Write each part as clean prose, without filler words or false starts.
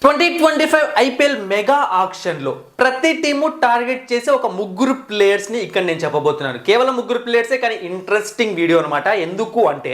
2025 IPL mega ఆక్షన్లో ప్రతి team target చేసే ఒక ముగ్గురు ప్లేయర్స్ని ఇక్కడ నేను చెప్పబోతున్నాను. కేవలం ముగ్గురు ప్లేయర్సే, కానీ ఇంట్రెస్టింగ్ వీడియో అనమాట. ఎందుకు అంటే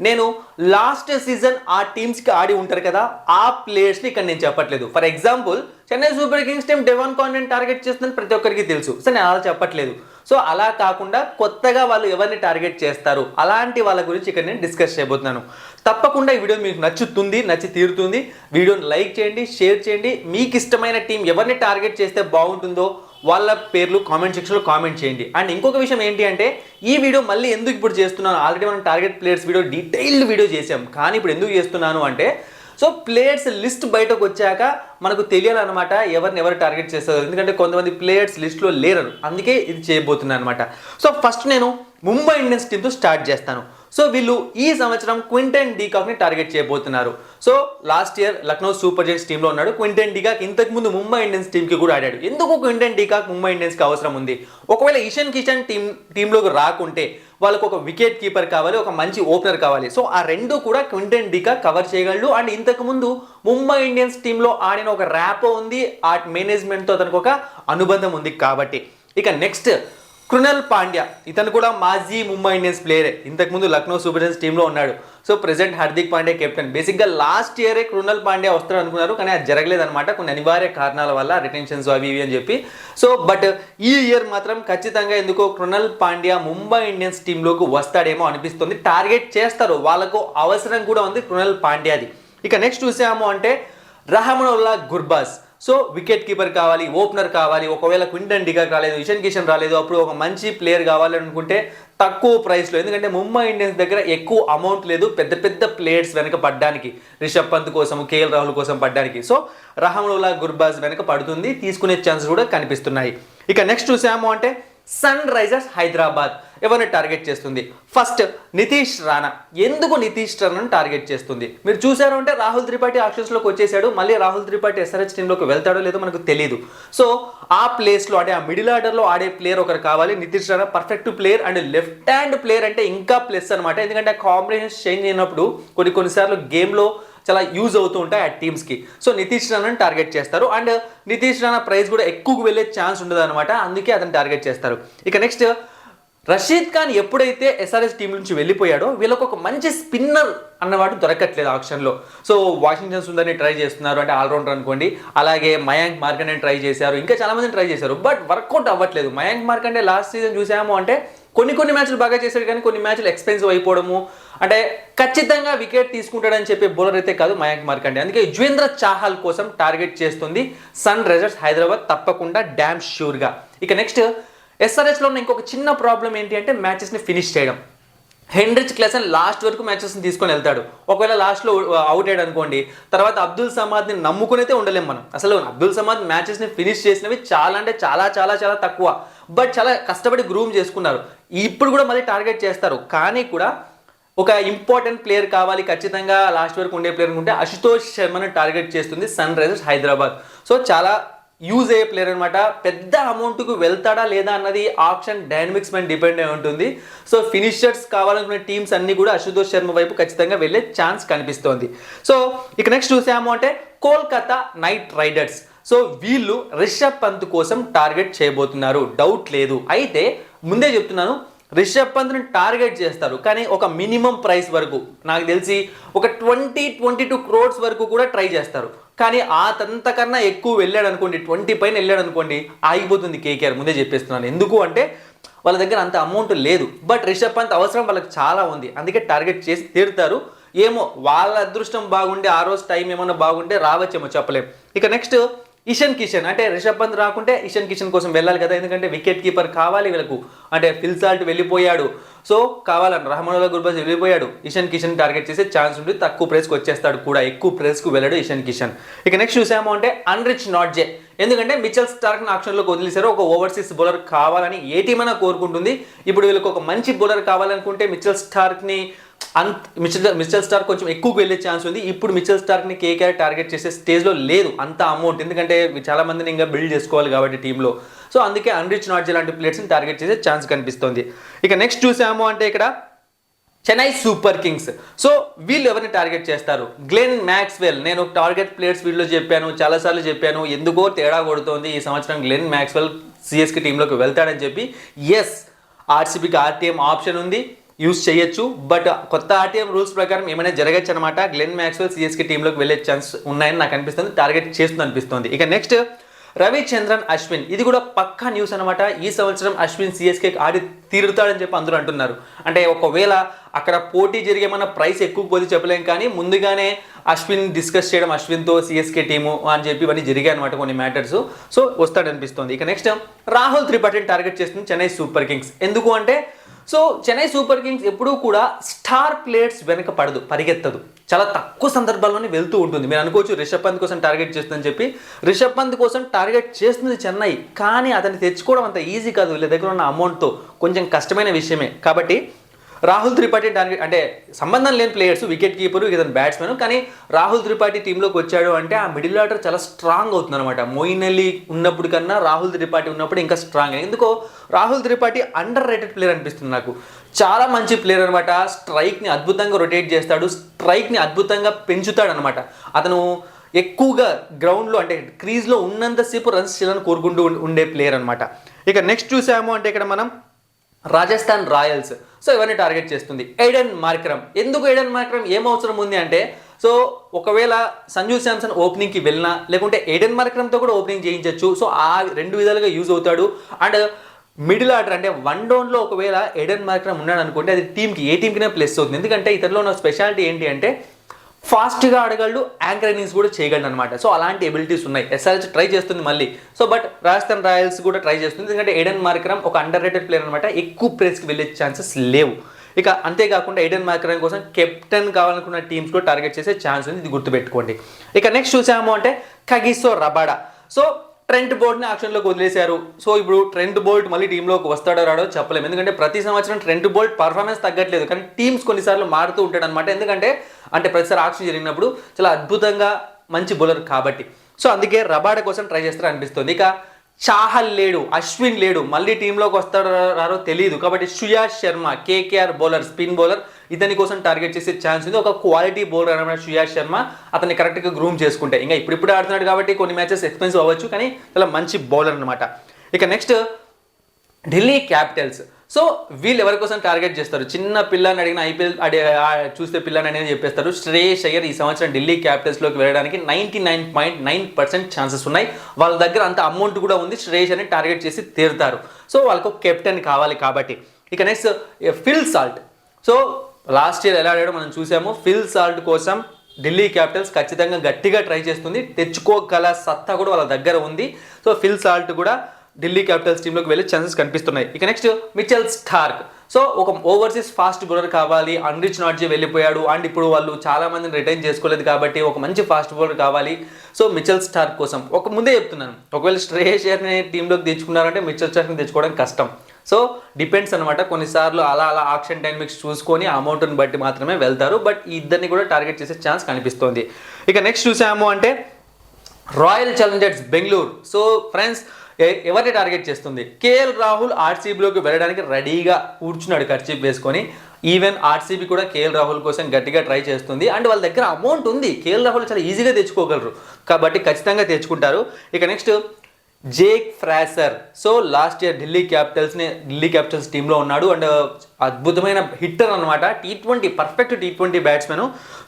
నేను లాస్ట్ సీజన్ ఆ టీమ్స్కి ఆడి ఉంటారు కదా, ఆ ప్లేయర్స్ని ఇక్కడ నేను చెప్పట్లేదు. For example Chennai Super Kings team Devon కాన్వెని టార్గెట్ చేస్తుందని ప్రతి ఒక్కరికి తెలుసు. సో నేను అలా చెప్పట్లేదు. సో అలా కాకుండా కొత్తగా వాళ్ళు ఎవరిని టార్గెట్ చేస్తారు, అలాంటి వాళ్ళ గురించి ఇక్కడ నేను డిస్కస్ చేయబోతున్నాను. తప్పకుండా ఈ వీడియో మీకు నచ్చి తీరుతుంది. వీడియోని లైక్ చేయండి, షేర్ చేయండి. మీకు ఇష్టమైన టీం ఎవరిని టార్గెట్ చేస్తే బాగుంటుందో వాళ్ళ పేర్లు కామెంట్ సెక్షన్లో కామెంట్ చేయండి. అండ్ ఇంకొక విషయం ఏంటి అంటే, ఈ వీడియో మళ్ళీ ఎందుకు ఇప్పుడు చేస్తున్నాను, ఆల్రెడీ మనం target players video detailed video చేసాం, కానీ ఇప్పుడు ఎందుకు చేస్తున్నాను అంటే, సో ప్లేయర్స్ లిస్ట్ బయటకు వచ్చాక మనకు తెలియాలన్నమాట ఎవరు టార్గెట్ చేస్తారు. ఎందుకంటే కొంతమంది ప్లేయర్స్ లిస్ట్లో లేరు, అందుకే ఇది చేయబోతున్నాను అనమాట. సో ఫస్ట్ నేను ముంబై ఇండియన్స్ టీంతో స్టార్ట్ చేస్తాను. సో వీళ్ళు ఈ సంవత్సరం క్వింటన్ డీకాక్ని టార్గెట్ చేయబోతున్నారు. So last year Lucknow super Giants టీంలో ఉన్నాడు క్వింటన్ డీకాక్. ఇంతకుముందు ముంబై ఇండియన్స్ టీంకి కూడా ఆడాడు. ఎందుకు క్వింటన్ డీకాక్ ముంబై ఇండియన్స్కి అవసరం ఉంది? ఒకవేళ ఇషాన్ కిషన్ టీంలోకి రాకుంటే వాళ్ళకు ఒక వికెట్ కీపర్ కావాలి, ఒక మంచి ఓపెనర్ కావాలి. సో ఆ రెండు కూడా క్వింటన్ డీకాక్ కవర్ చేయగలడు. అండ్ ఇంతకుముందు ముంబై ఇండియన్స్ టీంలో ఆడిన ఒక ర్యాపో ఉంది, ఆ మేనేజ్మెంట్తో అతనికి ఒక అనుబంధం ఉంది కాబట్టి. ఇక నెక్స్ట్ కృణల్ పాండ్యా, ఇతను కూడా మాజీ ముంబై ఇండియన్స్ ప్లేయరే. ఇంతకుముందు లక్నో సూపర్ జైంట్స్ టీంలో ఉన్నాడు. So present Hardik Pandya captain. బేసిక్గా లాస్ట్ ఇయరే కృణల్ పాండ్యా వస్తాడు అనుకున్నారు, కానీ అది జరగలేదన్నమాట కొన్ని అనివార్య కారణాల వల్ల, రిటెన్షన్స్ అవి ఇవి అని చెప్పి. సో బట్ ఈ ఇయర్ మాత్రం ఖచ్చితంగా ఎందుకో కృణల్ పాండ్యా ముంబై ఇండియన్స్ టీంలోకి వస్తాడేమో అనిపిస్తుంది. టార్గెట్ చేస్తారు, వాళ్ళకు అవసరం కూడా ఉంది కృణల్ పాండ్యాది. ఇక నెక్స్ట్ చూసాము అంటే Rahmanullah Gurbaz. So wicket keeper కావాలి, ఓపెనర్ కావాలి. ఒకవేళ క్వింటన్ డీకాక్ రాలేదు, ఇషాన్ కిషన్ రాలేదు, అప్పుడు ఒక మంచి ప్లేయర్ కావాలి అనుకుంటే తక్కువ ప్రైస్లో, ఎందుకంటే ముంబై ఇండియన్స్ దగ్గర ఎక్కువ అమౌంట్ లేదు పెద్ద పెద్ద ప్లేయర్స్ వెనక పడ్డానికి, రిషబ్ పంత్ కోసం, కేఎల్ రాహుల్ కోసం పడ్డానికి. సో రహమనుల్లా గుర్బాజ్ వెనక పడుతుంది, తీసుకునే ఛాన్స్ కూడా కనిపిస్తున్నాయి. ఇక నెక్స్ట్ చూసాము అంటే సన్ రైజర్స్ హైదరాబాద్ ఎవరిని టార్గెట్ చేస్తుంది? ఫస్ట్ నితీష్ రాణా. ఎందుకు నితీష్ రాణాను టార్గెట్ చేస్తుంది? మీరు చూసారు అంటే రాహుల్ త్రిపాఠి ఆప్షన్స్లోకి వచ్చేసాడు. మళ్ళీ రాహుల్ త్రిపాఠి ఎస్ఆర్హెచ్ టీంలోకి వెళ్తాడో లేదో మనకు తెలియదు. సో ఆ ప్లేస్లో అంటే ఆ మిడిల్ ఆర్డర్లో ఆడే ప్లేయర్ ఒకరు కావాలి. Nitish Rana perfect player, and left hand player అంటే ఇంకా ప్లస్ అనమాట. ఎందుకంటే ఆ కాంబినేషన్స్ చేంజ్ అయినప్పుడు కొన్నిసార్లు గేమ్లో చాలా యూజ్ అవుతూ ఉంటాయి ఆ టీమ్స్కి. సో నితీష్ రాణాని టార్గెట్ చేస్తారు. అండ్ నితీష్ రాణా ప్రైస్ కూడా ఎక్కువకు వెళ్ళే ఛాన్స్ ఉండదు అనమాట, అందుకే అతను టార్గెట్ చేస్తారు. ఇక నెక్స్ట్ రషీద్ ఖాన్ ఎప్పుడైతే ఎస్ఆర్హెచ్ టీం నుంచి వెళ్ళిపోయాడో వీళ్ళకు ఒక మంచి స్పిన్నర్ అన్నవాడు దొరకట్లేదు ఆప్షన్లో. సో వాషింగ్టన్ సుందర్ని ట్రై చేస్తున్నారు, అంటే ఆల్రౌండర్ అనుకోండి. అలాగే మయాంక్ మార్కండేని ట్రై చేశారు, ఇంకా చాలా మందిని ట్రై చేశారు, బట్ వర్కౌట్ అవ్వట్లేదు. మయాంక్ మార్కండే లాస్ట్ సీజన్ చూసాము అంటే కొన్ని మ్యాచ్లు బాగా చేశాడు, కానీ కొన్ని మ్యాచ్లు ఎక్స్పెన్సివ్ అయిపోవడము, అంటే ఖచ్చితంగా వికెట్ తీసుకుంటాడని చెప్పే బౌలర్ అయితే కాదు మయాంక్ మార్కండే. అందుకే యుజ్వేంద్ర చాహల్ కోసం టార్గెట్ చేస్తుంది సన్ రైజర్స్ హైదరాబాద్ తప్పకుండా, డ్యామ్ ష్యూర్గా. ఇక నెక్స్ట్ ఎస్ఆర్హెచ్లో ఉన్న ఇంకొక చిన్న ప్రాబ్లం ఏంటి అంటే మ్యాచెస్ని ఫినిష్ చేయడం. హెన్రిచ్ క్లాసన్ లాస్ట్ వరకు మ్యాచెస్ని తీసుకొని వెళ్తాడు. ఒకవేళ లాస్ట్లో అవుట్ అయ్యాడు అనుకోండి, తర్వాత అబ్దుల్ సమాద్ని నమ్ముకునైతే ఉండలేం మనం. అసలు అబ్దుల్ సమాద్ మ్యాచెస్ని ఫినిష్ చేసినవి చాలా అంటే చాలా తక్కువ, బట్ చాలా కష్టపడి గ్రూమ్ చేసుకున్నారు. ఇప్పుడు కూడా మళ్ళీ టార్గెట్ చేస్తారు, కానీ కూడా ఒక ఇంపార్టెంట్ ప్లేయర్ కావాలి ఖచ్చితంగా, లాస్ట్ వరకు ఉండే ప్లేయర్ ఉంటే అశుతోష్ శర్మను టార్గెట్ చేస్తుంది సన్ రైజర్స్ హైదరాబాద్. సో చాలా యూజ్ అయ్యే ప్లేయర్ అనమాట. పెద్ద అమౌంట్కు వెళ్తాడా లేదా అన్నది ఆప్షన్ డైనమిక్స్ మీద డిపెండ్ అయి ఉంటుంది. సో ఫినిషర్స్ కావాలనుకునే టీమ్స్ అన్ని కూడా అశుతోష్ శర్మ వైపు ఖచ్చితంగా వెళ్ళే ఛాన్స్ కనిపిస్తోంది. సో ఇక నెక్స్ట్ చూసాము అంటే కోల్కతా నైట్ రైడర్స్. సో వీళ్ళు రిషబ్ పంత్ కోసం టార్గెట్ చేయబోతున్నారు, డౌట్ లేదు. అయితే ముందే చెప్తున్నాను, రిషబ్ పంత్ని టార్గెట్ చేస్తారు, కానీ ఒక మినిమం ప్రైస్ వరకు, నాకు తెలిసి ఒక 22 crores వరకు కూడా ట్రై చేస్తారు. కానీ అంతకన్నా ఎక్కువ వెళ్ళాడు అనుకోండి, 20 పైన వెళ్ళాడు అనుకోండి, ఆగిపోతుంది కేకేఆర్. ముందే చెప్పేస్తున్నాను. ఎందుకు అంటే వాళ్ళ దగ్గర అంత అమౌంట్ లేదు, బట్ రిషబ్ పంత్ అవసరం వాళ్ళకి చాలా ఉంది, అందుకే టార్గెట్ చేసి తీరుతారు. ఏమో వాళ్ళ అదృష్టం బాగుంటే, ఆ రోజు టైం ఏమన్నా బాగుంటే రావచ్చేమో, చెప్పలేం. ఇక నెక్స్ట్ ఇషాన్ కిషన్. అంటే రిషబ్ పంత్ రాకుంటే ఇషాన్ కిషన్ కోసం వెళ్ళాలి కదా, ఎందుకంటే వికెట్ కీపర్ కావాలి వీళ్ళకు. అంటే ఫిల్ సాల్ట్ వెళ్ళిపోయాడు, సో కావాలని రహమనుల్లా గుర్బాజ్ వెళ్ళిపోయాడు. ఇషాన్ కిషన్ టార్గెట్ చేసే ఛాన్స్ ఉంటుంది, తక్కువ ప్రైస్కి వచ్చేస్తాడు కూడా, ఎక్కువ ప్రైస్కు వెళ్ళాడు ఇషాన్ కిషన్. ఇక నెక్స్ట్ చూసాము అంటే అన్రిచ్ నాట్జే. ఎందుకంటే మిచెల్ స్టార్క్ని ఆప్షన్లోకి వదిలేశారు. ఒక ఓవర్సీస్ బౌలర్ కావాలని ఏ టీం అయినా కోరుకుంటుంది. ఇప్పుడు వీళ్ళకి ఒక మంచి బౌలర్ కావాలనుకుంటే మిచెల్ స్టార్క్ని మిచెల్ స్టార్క్ కొంచెం ఎక్కువకు వెళ్ళే ఛాన్స్ ఉంది. ఇప్పుడు మిచెల్ స్టార్క్ని కేకేఆర్ టార్గెట్ చేసే స్టేజ్లో లేదు అంత అమౌంట్, ఎందుకంటే చాలా మందిని ఇంకా బిల్డ్ చేసుకోవాలి కాబట్టి టీంలో. సో అందుకే అన్రిచ్ నాట్జే లాంటి ప్లేయర్స్ని టార్గెట్ చేసే ఛాన్స్ కనిపిస్తుంది. ఇక నెక్స్ట్ చూసాము అంటే ఇక్కడ చెన్నై సూపర్ కింగ్స్. సో వీళ్ళు ఎవరిని టార్గెట్ చేస్తారు? Glenn Maxwell. నేను టార్గెట్ ప్లేయర్స్ వీళ్ళు చెప్పాను, చాలాసార్లు చెప్పాను, ఎందుకో తేడా కొడుతోంది ఈ సంవత్సరం గ్లెన్ మ్యాక్స్వెల్ సిఎస్కే టీంలోకి వెళ్తాడని చెప్పి. ఎస్, ఆర్సీబీకి ఆర్టీఎం ఆప్షన్ ఉంది, యూస్ చేయొచ్చు. బట్ కొత్త ఆర్టీఎం రూల్స్ ప్రకారం ఏమైనా జరగచ్చు అనమాట. గ్లెన్ మ్యాక్స్వెల్ సిఎస్కే టీంలోకి వెళ్ళే ఛాన్స్ ఉన్నాయని నాకు అనిపిస్తుంది, టార్గెట్ చేస్తుంది అనిపిస్తుంది. ఇక నెక్స్ట్ రవిచంద్రన్ అశ్విన్. ఇది కూడా పక్కా న్యూస్ అనమాట. ఈ సంవత్సరం అశ్విన్ సిఎస్కే ఆడి తీరుతాడని చెప్పి అందరూ అంటున్నారు. అంటే ఒకవేళ అక్కడ పోటీ జరిగేమన్నా ప్రైస్ ఎక్కువ పోతే చెప్పలేం, కానీ ముందుగానే అశ్విన్ డిస్కస్ చేయడం అశ్విన్తో సిఎస్కే టీము అని చెప్పి ఇవన్నీ జరిగాయి అనమాట కొన్ని మ్యాటర్స్. సో వస్తాడనిపిస్తుంది. ఇక నెక్స్ట్ రాహుల్ త్రిపాఠిని టార్గెట్ చేస్తుంది చెన్నై సూపర్ కింగ్స్. ఎందుకు అంటే సో చెన్నై సూపర్ కింగ్స్ ఎప్పుడూ కూడా స్టార్ ప్లేయర్స్ వెనక పడదు, పరిగెత్తదు, చాలా తక్కువ సందర్భాల్లోనే వెళ్తూ ఉంటుంది. మీరు అనుకోవచ్చు రిషబ్ పంత్ కోసం టార్గెట్ చేస్తుందని చెప్పి. రిషబ్ పంత్ కోసం టార్గెట్ చేస్తుంది చెన్నై, కానీ అతన్ని తెచ్చుకోవడం అంత ఈజీ కాదు. వీళ్ళ దగ్గర ఉన్న అమౌంట్తో కొంచెం కష్టమైన విషయమే. కాబట్టి రాహుల్ త్రిపాఠి టార్గెట్ అంటే సంబంధం లేని ప్లేయర్స్, వికెట్ కీపరు, ఇతను బ్యాట్స్మెన్, కానీ రాహుల్ త్రిపాఠి టీంలోకి వచ్చాడు అంటే ఆ మిడిల్ ఆర్డర్ చాలా స్ట్రాంగ్ అవుతుంది అనమాట. మోయిన్ అలీ ఉన్నప్పుడు కన్నా రాహుల్ త్రిపాఠి ఉన్నప్పుడు ఇంకా స్ట్రాంగ్. ఎందుకో Rahul Tripathi under rated player అనిపిస్తుంది నాకు. చాలా మంచి ప్లేయర్ అనమాట. స్ట్రైక్ని అద్భుతంగా రొటేట్ చేస్తాడు, స్ట్రైక్ని అద్భుతంగా పెంచుతాడు అనమాట. అతను ఎక్కువగా గ్రౌండ్లో అంటే క్రీజ్లో ఉన్నంతసేపు రన్స్ చేయాలని కోరుకుంటూ ఉండే ప్లేయర్ అనమాట. ఇక నెక్స్ట్ చూసాము అంటే ఇక్కడ మనం రాజస్థాన్ రాయల్స్. సో ఇవన్నీ టార్గెట్ చేస్తుంది ఎయిడెన్ మార్క్రమ్. ఎందుకు ఎయిడెన్ మార్క్రమ్ ఏం అవసరం ఉంది అంటే, సో ఒకవేళ సంజు శాంసన్ ఓపెనింగ్కి వెళ్ళినా లేకుంటే ఎయిడెన్ మార్క్రమ్తో కూడా ఓపెనింగ్ చేయించవచ్చు. సో ఆ రెండు విధాలుగా యూజ్ అవుతాడు. అండ్ మిడిల్ ఆర్డర్ అంటే వన్ డౌన్లో ఒకవేళ ఎయిడెన్ మార్క్రమ్ ఉన్నాడు అనుకుంటే అది టీంకి ఏ టీంకినే ప్లస్ అవుతుంది. ఎందుకంటే ఇతనిలో ఉన్న స్పెషాలిటీ ఏంటి అంటే ఫాస్ట్గా ఆడగలడు, యాంకర్ ఇన్నింగ్స్ కూడా చేయగలడు అనమాట. సో అలాంటి ఎబిలిటీస్ ఉన్నాయి. ఎస్ఆర్హెచ్ ట్రై చేస్తుంది మళ్ళీ. సో బట్ రాజస్థాన్ రాయల్స్ కూడా ట్రై చేస్తుంది, ఎందుకంటే ఎయిడెన్ మార్క్రమ్ ఒక అండర్ రేటెడ్ ప్లేయర్ అనమాట. ఎక్కువ ప్లేస్కి వెళ్ళే ఛాన్సెస్ లేవు. ఇక అంతేకాకుండా ఎయిడెన్ మార్క్రమ్ కోసం కెప్టెన్ కావాలనుకున్న టీమ్స్ కూడా టార్గెట్ చేసే ఛాన్స్ ఉంది, ఇది గుర్తుపెట్టుకోండి. ఇక నెక్స్ట్ చూసాము అంటే కగిసో రబాడా. సో ట్రెంట్ బోల్ట్ని ఆక్షన్లోకి వదిలేశారు. సో ఇప్పుడు ట్రెంట్ బోల్ట్ మళ్ళీ టీంలోకి వస్తాడో రాడో చెప్పలేము, ఎందుకంటే ప్రతి సంవత్సరం ట్రెంట్ బోల్ట్ పర్ఫార్మెన్స్ తగ్గట్లేదు, కానీ టీమ్స్ కొన్నిసార్లు మారుతూ ఉంటాడు అనమాట. ఎందుకంటే ప్రతిసారి ఆక్షన్ జరిగినప్పుడు చాలా అద్భుతంగా మంచి బౌలర్ కాబట్టి. సో అందుకే రబాడా కోసం ట్రై చేస్తారో అనిపిస్తుంది. ఇక చాహల్ లేడు, అశ్విన్ లేడు, మళ్ళీ టీంలోకి వస్తాడో రారో తెలియదు. కాబట్టి Suyash Sharma KKR bowler, spin bowler, ఇతని కోసం టార్గెట్ చేసే ఛాన్స్ ఉంది. ఒక క్వాలిటీ బౌలర్ అనమాట సుయాష్ శర్మ. అతన్ని కరెక్ట్గా గ్రూమ్ చేసుకుంటే, ఇంకా ఇప్పుడిప్పుడు ఆడుతున్నాడు కాబట్టి కొన్ని మ్యాచెస్ ఎక్స్పెన్సివ్ అవ్వచ్చు, కానీ చాలా మంచి బౌలర్ అనమాట. ఇక నెక్స్ట్ ఢిల్లీ క్యాపిటల్స్. సో వీళ్ళు ఎవరి కోసం టార్గెట్ చేస్తారు? చిన్న పిల్లని అడిగిన ఐపీఎల్ చూస్తే పిల్లని అనేది చెప్పేస్తారు. శ్రేయస్ అయ్యర్ ఈ సంవత్సరం ఢిల్లీ క్యాపిటల్స్లోకి వెళ్ళడానికి 99.9% ఛాన్సెస్ ఉన్నాయి. వాళ్ళ దగ్గర అంత అమౌంట్ కూడా ఉంది. శ్రేయస్ అని టార్గెట్ చేసి తీరుతారు. సో వాళ్ళకు కెప్టెన్ కావాలి కాబట్టి. ఇక next Phil Salt. So last year ఎలా ఆడాడో మనం చూసాము. ఫిల్ సాల్ట్ కోసం ఢిల్లీ క్యాపిటల్స్ ఖచ్చితంగా గట్టిగా ట్రై చేస్తుంది. తెచ్చుకోగల సత్తా కూడా వాళ్ళ దగ్గర ఉంది. సో ఫిల్ సాల్ట్ కూడా ఢిల్లీ క్యాపిటల్స్ టీంలోకి వెళ్ళే ఛాన్సెస్ కనిపిస్తున్నాయి. ఇక నెక్స్ట్ మిచెల్ స్టార్క్. సో ఒక ఓవర్సీస్ ఫాస్ట్ బౌలర్ కావాలి. అన్రిచ్ నాట్జీ వెళ్ళిపోయాడు అండ్ ఇప్పుడు వాళ్ళు చాలా మందిని రిటైన్ చేసుకోలేదు కాబట్టి ఒక మంచి ఫాస్ట్ బౌలర్ కావాలి. సో మిచెల్ స్టార్క్ కోసం ముందే చెప్తున్నాను, ఒకవేళ శ్రేయస్ అయ్యర్ని టీంలోకి తెచ్చుకున్నారంటే మిచెల్ స్టార్క్ని తెచ్చుకోవడం కష్టం. సో డిపెండ్స్ అనమాట. కొన్నిసార్లు అలా ఆక్షన్ డైనమిక్స్ చూసుకొని అమౌంట్ని బట్టి మాత్రమే వెళ్తారు. బట్ ఈ ఇద్దరిని కూడా టార్గెట్ చేసే ఛాన్స్ కనిపిస్తోంది. ఇక నెక్స్ట్ చూసాము అంటే royal Challengers Bengaluru. So friends ఎవరిని టార్గెట్ చేస్తుంది? కేఎల్ రాహుల్ ఆర్సీబీలోకి వెళ్ళడానికి రెడీగా కూర్చున్నాడు ఖర్చీప్ వేసుకొని. ఈవెన్ ఆర్సీబీ కూడా కేఎల్ రాహుల్ కోసం గట్టిగా ట్రై చేస్తుంది. అండ్ వాళ్ళ దగ్గర అమౌంట్ ఉంది. కేఎల్ రాహుల్ చాలా ఈజీగా తెచ్చుకోగలరు కాబట్టి ఖచ్చితంగా తెచ్చుకుంటారు. ఇక next Jake Fraser. So last year Delhi Capitals టీంలో ఉన్నాడు అండ్ అద్భుతమైన హిట్టర్ అనమాట. Perfect T20 batsmen.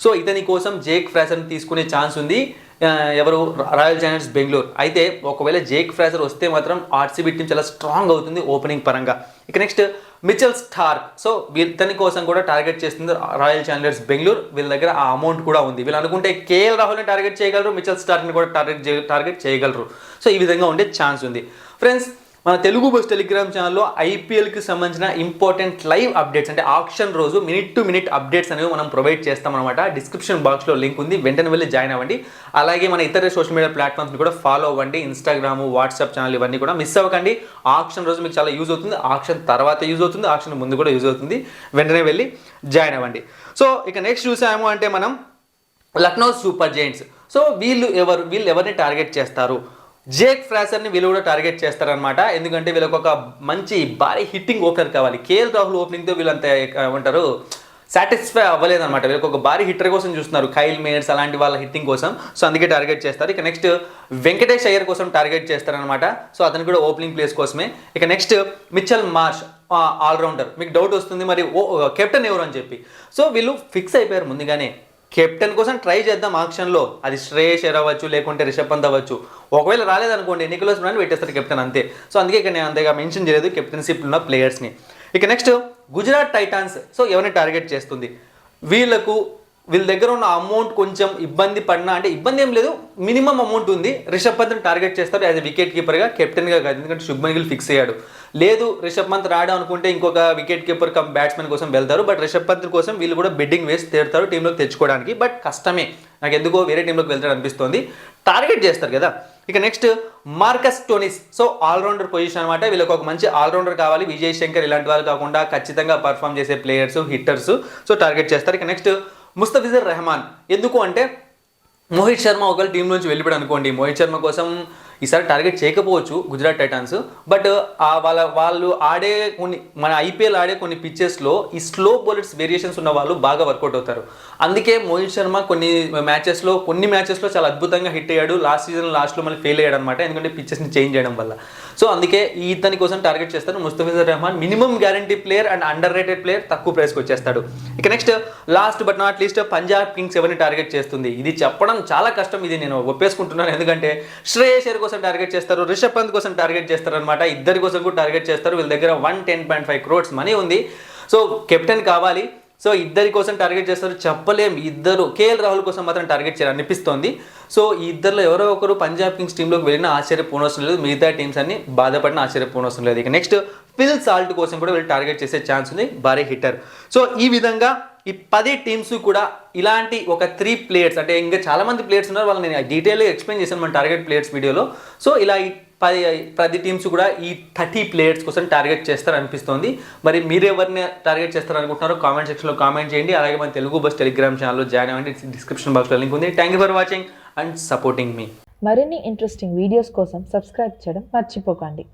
సో ఇతని కోసం జేక్ ఫ్రాసర్ని తీసుకునే ఛాన్స్ ఉంది. ఎవరు? Royal Challengers Bengaluru. అయితే ఒకవేళ జేక్ ఫ్రాసర్ వస్తే మాత్రం ఆర్సీబీ టీం చాలా స్ట్రాంగ్ అవుతుంది ఓపెనింగ్ పరంగా. ఇక నెక్స్ట్ మిచెల్ స్టార్క్. సో ఇతని కోసం కూడా టార్గెట్ చేస్తుంది రాయల్ ఛాలెంజర్స్ బెంగళూరు. వీళ్ళ దగ్గర ఆ అమౌంట్ కూడా ఉంది. వీళ్ళు అనుకుంటే కేఎల్ రాహుల్ని టార్గెట్ చేయగలరు, మిచెల్ స్టార్క్ని కూడా టార్గెట్ చేయగలరు. సో ఈ విధంగా ఉండే ఛాన్స్ ఉంది. ఫ్రెండ్స్, మన తెలుగు బస్ టెలిగ్రామ్ ఛానల్లో ఐపీఎల్కి సంబంధించిన ఇంపార్టెంట్ లైవ్ అప్డేట్స్ అంటే ఆక్షన్ రోజు మినిట్ టు మినిట్ అప్డేట్స్ అనేవి మనం ప్రొవైడ్ చేస్తామన్నమాట. డిస్క్రిప్షన్ బాక్స్లో లింక్ ఉంది, వెంటనే వెళ్ళి జాయిన్ అవ్వండి. అలాగే మన ఇతర సోషల్ మీడియా ప్లాట్ఫామ్స్ని కూడా ఫాలో అవ్వండి. ఇన్స్టాగ్రామ్, వాట్సాప్ ఛానల్ ఇవన్నీ కూడా మిస్ అవ్వకండి. ఆక్షన్ రోజు మీకు చాలా యూజ్ అవుతుంది, ఆక్షన్ తర్వాత యూజ్ అవుతుంది, ఆక్షన్ ముందు కూడా యూజ్ అవుతుంది. వెంటనే వెళ్ళి జాయిన్ అవ్వండి. సో ఇక నెక్స్ట్ చూసాము అంటే మనం లక్నో సూపర్ జైంట్స్. సో వీళ్ళు ఎవరిని టార్గెట్ చేస్తారు? జేక్ ఫ్రాసర్ని వీళ్ళు కూడా టార్గెట్ చేస్తారనమాట. ఎందుకంటే వీళ్ళకి ఒక మంచి భారీ హిట్టింగ్ ఓపెనర్ కావాలి. కేఎల్ రాహుల్ ఓపెనింగ్తో వీళ్ళంతా ఏమంటారు సాటిస్ఫై అవ్వలేదన్నమాట. వీళ్ళకి ఒక భారీ హిట్టర్ కోసం చూస్తున్నారు, కైల్ మేయర్స్ అలాంటి వాళ్ళ హిట్టింగ్ కోసం. సో అందుకే టార్గెట్ చేస్తారు. ఇక నెక్స్ట్ వెంకటేష్ అయ్యర్ కోసం టార్గెట్ చేస్తారనమాట. సో అతను కూడా ఓపెనింగ్ ప్లేస్ కోసమే. ఇక నెక్స్ట్ మిచెల్ మార్ష్ ఆల్రౌండర్. మీకు డౌట్ వస్తుంది మరి కెప్టెన్ ఎవరు అని చెప్పి. సో వీళ్ళు ఫిక్స్ అయిపోయారు ముందుగానే, కెప్టెన్ కోసం ట్రై చేద్దాం ఆక్షన్లో. అది శ్రేయస్ అయ్యర్ అవ్వచ్చు, లేకుంటే రిషబ్ పంత్ అవ్వచ్చు. ఒకవేళ రాలేదనుకోండి నికోలస్ పురాన్ పెట్టేస్తారు కెప్టెన్, అంతే. సో అందుకే ఇక్కడ నేను అంతగా మెన్షన్ చేయలేదు కెప్టెన్షిప్ ఉన్న ప్లేయర్స్ని. ఇక నెక్స్ట్ గుజరాత్ టైటాన్స్. సో ఎవరిని టార్గెట్ చేస్తుంది? వీళ్ళ దగ్గర ఉన్న అమౌంట్ కొంచెం ఇబ్బంది పడినా, అంటే ఇబ్బంది ఏం లేదు, మినిమం అమౌంట్ ఉంది. రిషబ్ పంత్ని టార్గెట్ చేస్తారు యాజ్ ఎ వికెట్ కీపర్గా, కెప్టెన్గా కాదు. ఎందుకంటే శుభ్మన్ గిల్ ఫిక్స్ అయ్యాడు. లేదు రిషబ్ పంత్ రాడు అనుకుంటే ఇంకొక వికెట్ కీపర్ కమ్ బ్యాట్స్మెన్ కోసం వెళ్తారు. బట్ రిషబ్ పంత్ కోసం వీళ్ళు కూడా బెడ్డింగ్ వేసి తీరుతారు టీంలోకి తెచ్చుకోవడానికి. బట్ కష్టమే, నాకు ఎందుకో వేరే టీంలోకి వెళ్తాడు అనిపిస్తుంది. టార్గెట్ చేస్తారు కదా. ఇక next Marcus Stoinis. So allrounder position అనమాట. వీళ్ళకి ఒక మంచి ఆల్రౌండర్ కావాలి. విజయ్ శంకర్ ఇలాంటి వాళ్ళు కాకుండా ఖచ్చితంగా పర్ఫామ్ చేసే ప్లేయర్స్, హిట్టర్స్. సో టార్గెట్ చేస్తారు. ఇక నెక్స్ట్ ముస్తఫిజుర్ రెహమాన్. ఎందుకు అంటే మోహిత్ శర్మ ఒకవేళ టీం నుంచి వెళ్ళిపోయాడు అనుకోండి, మోహిత్ శర్మ కోసం ఈసారి టార్గెట్ చేయకపోవచ్చు గుజరాత్ టైటాన్స్. బట్ వాళ్ళు ఆడే మన ఐపీఎల్ ఆడే కొన్ని పిచ్చెస్లో ఈ స్లో బౌలర్స్ వేరియేషన్స్ ఉన్న వాళ్ళు బాగా వర్కౌట్ అవుతారు. అందుకే మోహిత్ శర్మ కొన్ని మ్యాచెస్లో చాలా అద్భుతంగా హిట్ అయ్యాడు. లాస్ట్ సీజన్ లాస్ట్లో మళ్ళీ ఫెయిల్ అయ్యాడు అనమాట, ఎందుకంటే పిచ్చెస్ని చేంజ్ చేయడం వల్ల. సో అందుకే ఇతని కోసం టార్గెట్ చేస్తారు. Mustafizur Rahman minimum guarantee player and underrated player, తక్కువ ప్రైస్కి వచ్చేస్తాడు. ఇక next last but not least Punjab Kings ఎవరిని టార్గెట్ చేస్తుంది? ఇది చెప్పడం చాలా కష్టం, ఇది నేను ఒప్పేసుకుంటున్నాను. ఎందుకంటే శ్రేయస్ అయ్యర్ కోసం టార్గెట్ చేస్తారు, రిషబ్ పంత్ కోసం టార్గెట్ చేస్తారు అనమాట. ఇద్దరి కోసం కూడా టార్గెట్ చేస్తారు. వీళ్ళ దగ్గర 110.5 crores మనీ ఉంది. సో కెప్టెన్ కావాలి. సో ఇద్దరి కోసం టార్గెట్ చేస్తారు. చెప్పలేం, ఇద్దరు కేఎల్ రాహుల్ కోసం మాత్రం టార్గెట్ చేయాలనిపిస్తోంది. సో ఈ ఇద్దరిలో ఎవరో ఒకరు పంజాబ్ కింగ్స్ టీంలోకి వెళ్ళినా ఆశ్చర్యపోనవసరం లేదు, మిగతా టీమ్స్ అన్ని బాధపడిన ఆశ్చర్యపోనవసరం లేదు. ఇక నెక్స్ట్ ఫిల్ సాల్ట్ కోసం కూడా వీళ్ళు టార్గెట్ చేసే ఛాన్స్ ఉంది, భారీ హిట్టర్. సో ఈ విధంగా ఈ 10 టీమ్స్ కూడా ఇలాంటి ఒక 3 players, అంటే ఇంకా చాలా మంది ప్లేయర్స్ ఉన్నారు, వాళ్ళని నేను డీటెయిల్గా ఎక్స్ప్లెయిన్ చేశాను మన టార్గెట్ ప్లేయర్స్ వీడియోలో. సో ఇలా ఈ 10 టీమ్స్ కూడా ఈ 30 players కోసం టార్గెట్ చేస్తారనిపిస్తోంది. మరి మీరు ఎవరిని టార్గెట్ చేస్తారనుకుంటున్నారో కామెంట్ సెక్షన్లో కామెంట్ చేయండి. అలాగే మన తెలుగు బస్ టెలిగ్రామ్ ఛానల్లో జాయిన్ అవ్వండి, డిస్క్రిప్షన్ బాక్స్లో లింక్ ఉంది. Thank you for watching and supporting me. మరిన్ని ఇంట్రెస్టింగ్ వీడియోస్ కోసం సబ్స్క్రైబ్ చేయడం మర్చిపోకండి.